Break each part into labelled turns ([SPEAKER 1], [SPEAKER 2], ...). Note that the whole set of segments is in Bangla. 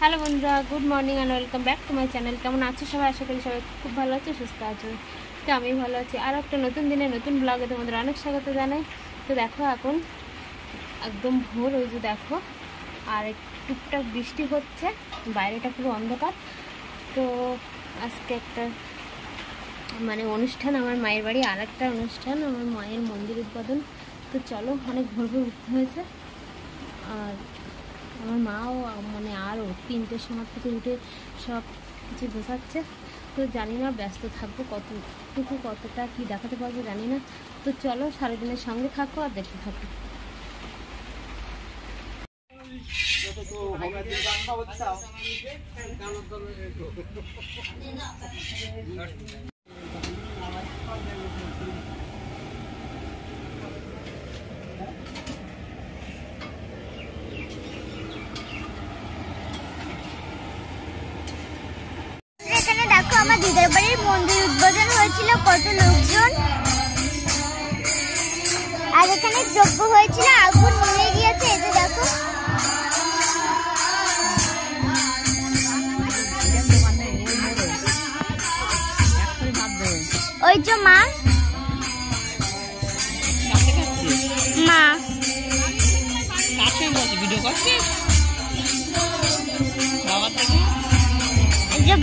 [SPEAKER 1] হ্যালো বন্ধুরা, good morning and welcome back to my channel. কেমন আছো সবাই? আশা করি সবাই খুব ভালো আছে, সুস্থ আছো। তো আমি ভালো আছি। আর একটা নতুন দিনে নতুন ব্লগে তোমাদের অনেক স্বাগত জানাই। তো দেখো এখন একদম ভোর, ওই যে দেখো, আর টুকটাক বৃষ্টি হচ্ছে, বাইরেটা পুরো অন্ধকার। তো আজকে একটা অনুষ্ঠান, আমার মায়ের বাড়ি আর একটা অনুষ্ঠান, আমার মায়ের মন্দির উদ্বোধন। তো চলো, অনেক ভোর ভোর উঠতে হয়েছে। আর আমার মাও আরও 3টের সময় থেকে উঠে সব কিছু গোছাচ্ছে। তো জানি না ব্যস্ত থাকবো কতটা কি দেখাতে পারবো জানি না। তো চলো, সারাদিনের সঙ্গে থাকো আর দেখতে থাকো।
[SPEAKER 2] এখানে দেখো আমার দিদার বাড়ির মন্দির উদ্বোধন হয়েছিল, কত লোকজন। আর এখানে যজ্ঞ হয়েছিল, আগুন নিয়ে গিয়েছে, এই যে দেখো। ওই যে মা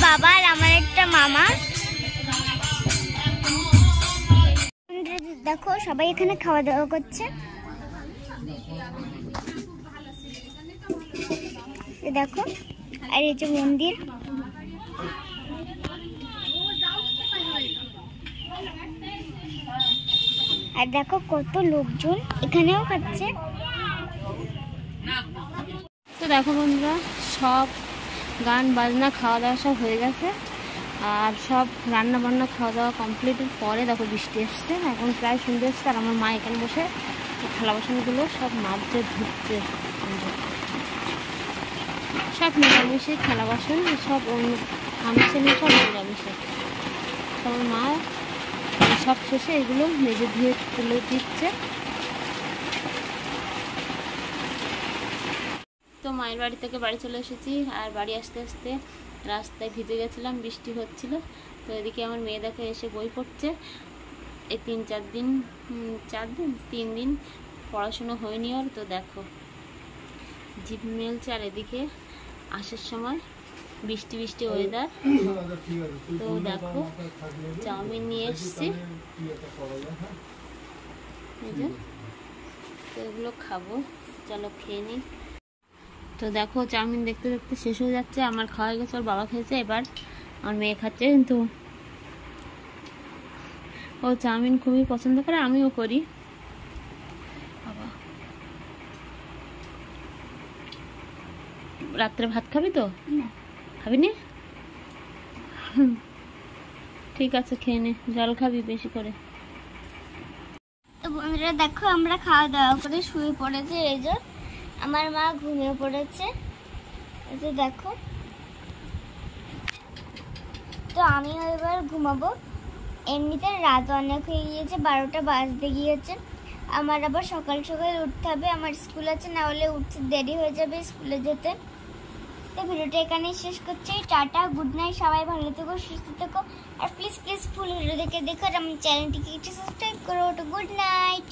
[SPEAKER 2] বাবা আর আমার একটা মামা। দেখো সবাই এখানে খাওয়া দাওয়া করছে। দেখো, আর এই যে মন্দির। আর দেখো কত লোকজন এখানেও খাচ্ছে।
[SPEAKER 1] তো দেখো বন্ধুরা, সব গান বাজনা খাওয়া দাওয়া সব হয়ে গেছে, আর সব রান্না বান্না খাওয়া দাওয়া কমপ্লিটের পরে দেখো বৃষ্টি এসছে, এখন প্রায় সন্ধ্যে এসছে। আর আমার মা এখানে বসে থালা বাসনগুলো সব মাজতে ধুচ্ছে, সব নিরামিষে থালা বাসন, সব আমিষে নিয়ে সব নিরামিষে। আমার মা সব শেষে এগুলো মেজে ধুয়ে তুলে দিচ্ছে। তো মায়ের বাড়ি থেকে বাড়ি চলে এসেছি, আর বাড়ি আসতে আসতে রাস্তায় ভিজে গেছিলাম, বৃষ্টি হচ্ছিল। তো এদিকে আমার মেয়ে দেখে এসে বই পড়ছে। এই 3 দিন পড়াশুনো হয়নি ওর। তো দেখো জিভ মেলছে, আর এদিকে আসার সময় বৃষ্টি ওয়েদার। তো দেখো চাউমিন নিয়ে এসছি, তো এগুলো খাবো, চলো খেয়ে নিই। তো দেখো চাউমিন দেখতে দেখতে শেষ হয়ে যাচ্ছে, আমার খাওয়া হয়ে গেছে, ওর বাবা খেয়েছে, এবার আমার মেয়ে খাচ্ছে। কিন্তু ও চাউমিন খুবই পছন্দ করে, আমিও করি। বাবা, রাত্রে ভাত খাবি তো? খাবি না? ঠিক আছে, খেয়ে নে, জল খাবি বেশি করে।
[SPEAKER 2] তো বন্ধুরা দেখো, আমরা খাওয়া দাওয়া করে শুয়ে পড়েছে। এই যে আমার মা ঘুমিয়ে পড়েছে, এই যে দেখো। তো আমিও এবার ঘুমাবো। এমনিতে রাত অনেক হয়ে গিয়েছে, 12টা বাজতে গিয়েছে। আমার আবার সকাল সকাল উঠতে হবে, আমার স্কুল আছে, না হলে উঠতে দেরি হয়ে যাবে স্কুলে যেতে। তো ভিডিওটা এখানেই শেষ করছি। টাটা, গুড নাইট, সবাই ভালো থেকো, সুস্থ থেকো। আর প্লিজ ফুল ভিডিও দেখে দেখো, আর আমার চ্যানেলটিকে একটু সাবস্ক্রাইব করো। তো গুড নাইট।